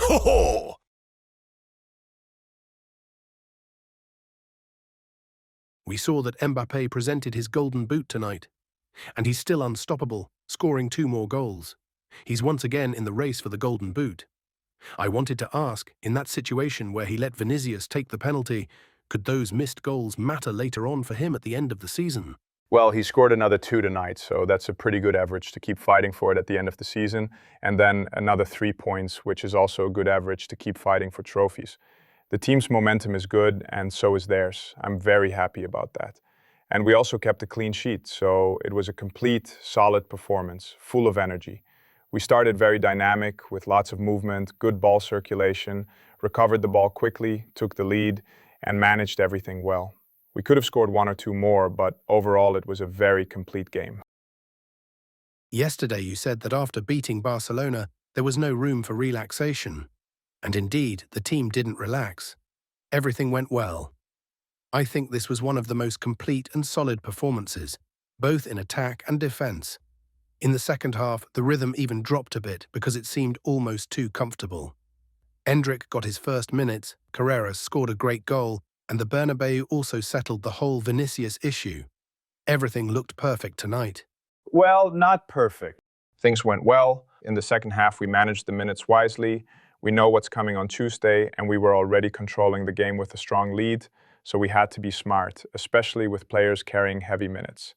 Ho ho! We saw that Mbappé presented his golden boot tonight, and he's still unstoppable, scoring 2 more goals. He's once again in the race for the golden boot. I wanted to ask, in that situation where he let Vinicius take the penalty, could those missed goals matter later on for him at the end of the season? Well, he scored another 2 tonight, so that's a pretty good average to keep fighting for it at the end of the season. And then another 3 points, which is also a good average to keep fighting for trophies. The team's momentum is good, and so is theirs. I'm very happy about that. And we also kept a clean sheet, so it was a complete, solid performance, full of energy. We started very dynamic, with lots of movement, good ball circulation, recovered the ball quickly, took the lead, and managed everything well. We could have scored 1 or 2 more, but overall it was a very complete game. Yesterday you said that after beating Barcelona, there was no room for relaxation. And indeed, the team didn't relax. Everything went well. I think this was one of the most complete and solid performances, both in attack and defense. In the second half, the rhythm even dropped a bit because it seemed almost too comfortable. Endrick got his first minutes, Carreras scored a great goal, and the Bernabéu also settled the whole Vinicius issue. Everything looked perfect tonight. Well, not perfect. Things went well. In the second half, we managed the minutes wisely. We know what's coming on Tuesday, and we were already controlling the game with a strong lead, so we had to be smart, especially with players carrying heavy minutes.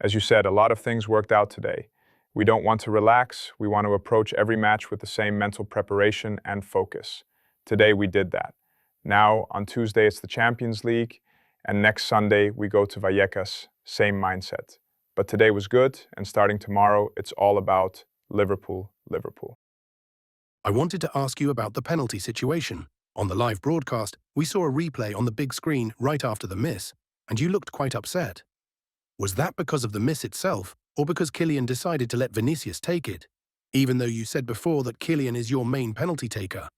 As you said, a lot of things worked out today. We don't want to relax. We want to approach every match with the same mental preparation and focus. Today, we did that. Now, on Tuesday, it's the Champions League, and next Sunday, we go to Vallecas, same mindset. But today was good, and starting tomorrow, it's all about Liverpool, Liverpool. I wanted to ask you about the penalty situation. On the live broadcast, we saw a replay on the big screen right after the miss, and you looked quite upset. Was that because of the miss itself, or because Kylian decided to let Vinicius take it, even though you said before that Kylian is your main penalty taker?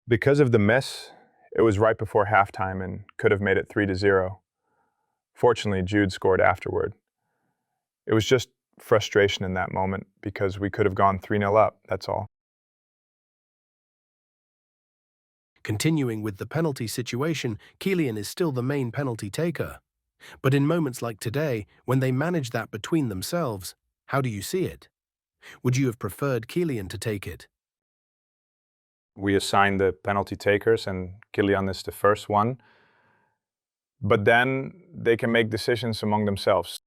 Because of the miss, it was right before halftime and could have made it 3-0. Fortunately, Jude scored afterward. It was just frustration in that moment because we could have gone 3-0 up, that's all. Continuing with the penalty situation, Kylian is still the main penalty taker. But in moments like today, when they manage that between themselves, how do you see it? Would you have preferred Kylian to take it? We assigned the penalty takers, and Kylian is the first one. But then they can make decisions among themselves.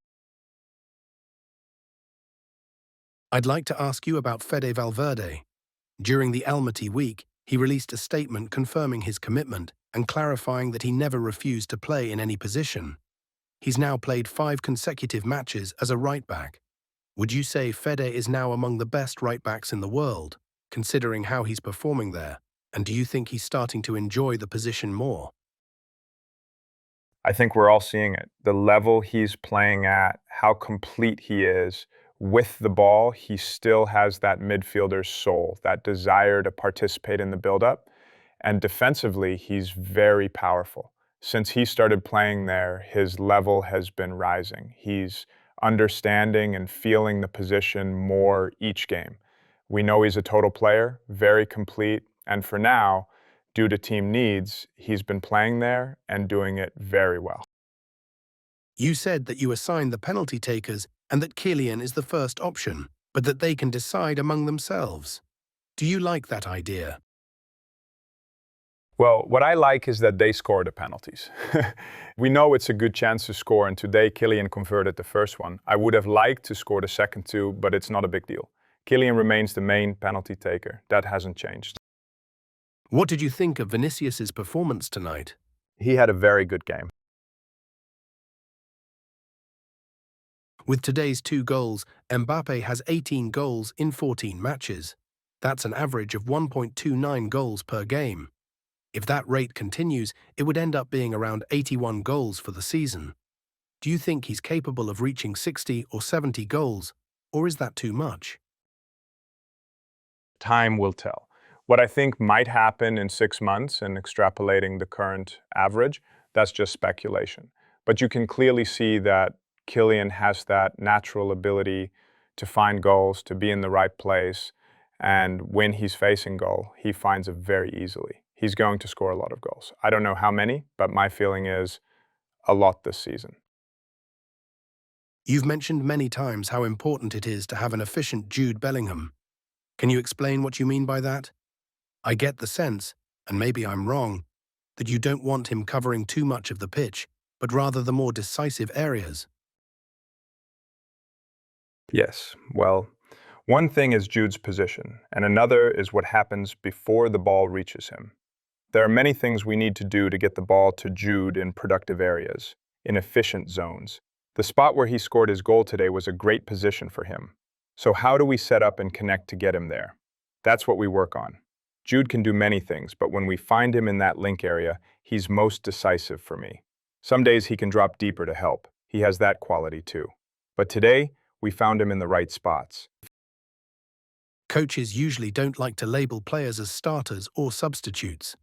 I'd like to ask you about Fede Valverde. During the Almaty week, he released a statement confirming his commitment and clarifying that he never refused to play in any position. He's now played 5 consecutive matches as a right-back. Would you say Fede is now among the best right-backs in the world, considering how he's performing there? And do you think he's starting to enjoy the position more? I think we're all seeing it. The level he's playing at, how complete he is. With the ball, he still has that midfielder's soul, that desire to participate in the build-up. And defensively, he's very powerful. Since he started playing there, his level has been rising. He's understanding and feeling the position more each game. We know he's a total player, very complete, and for now, due to team needs, he's been playing there and doing it very well. You said that you assigned the penalty takers and that Kylian is the first option, but that they can decide among themselves. Do you like that idea? Well, what I like is that they score the penalties. We know it's a good chance to score, and today Kylian converted the first one. I would have liked to score the second 2, but it's not a big deal. Kylian remains the main penalty taker. That hasn't changed. What did you think of Vinicius's performance tonight? He had a very good game. With today's 2 goals, Mbappe has 18 goals in 14 matches. That's an average of 1.29 goals per game. If that rate continues, it would end up being around 81 goals for the season. Do you think he's capable of reaching 60 or 70 goals, or is that too much? Time will tell. What I think might happen in 6 months, and extrapolating the current average, that's just speculation. But you can clearly see that Kylian has that natural ability to find goals, to be in the right place, And when he's facing goal, he finds it very easily. He's going to score a lot of goals. I don't know how many, but my feeling is a lot this season. You've mentioned many times how important it is to have an efficient Jude Bellingham. Can you explain what you mean by that? I get the sense, and maybe I'm wrong, that you don't want him covering too much of the pitch, but rather the more decisive areas. Yes, well, one thing is Jude's position, and another is what happens before the ball reaches him. There are many things we need to do to get the ball to Jude in productive areas, in efficient zones. The spot where he scored his goal today was a great position for him. So how do we set up and connect to get him there? That's what we work on. Jude can do many things, but when we find him in that link area, he's most decisive for me. Some days he can drop deeper to help. He has that quality too. But today, we found him in the right spots. Coaches usually don't like to label players as starters or substitutes.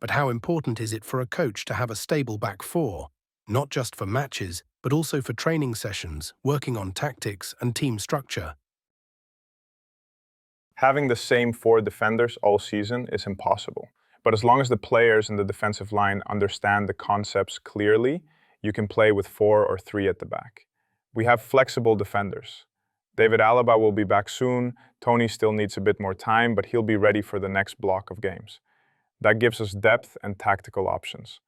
But how important is it for a coach to have a stable back four, not just for matches, but also for training sessions, working on tactics and team structure? Having the same four defenders all season is impossible. But as long as the players in the defensive line understand the concepts clearly, you can play with 4 or 3 at the back. We have flexible defenders. David Alaba will be back soon. Tony still needs a bit more time, but he'll be ready for the next block of games. That gives us depth and tactical options.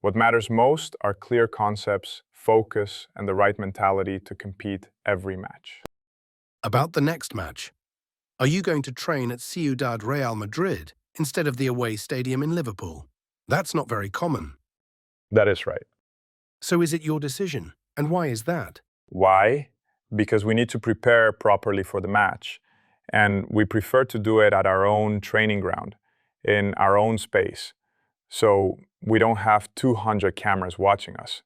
What matters most are clear concepts, focus, and the right mentality to compete every match. About the next match. Are you going to train at Ciudad Real Madrid instead of the away stadium in Liverpool? That's not very common. That is right. So is it your decision? And why is that? Why? Because we need to prepare properly for the match. And we prefer to do it at our own training ground, in our own space. So we don't have 200 cameras watching us.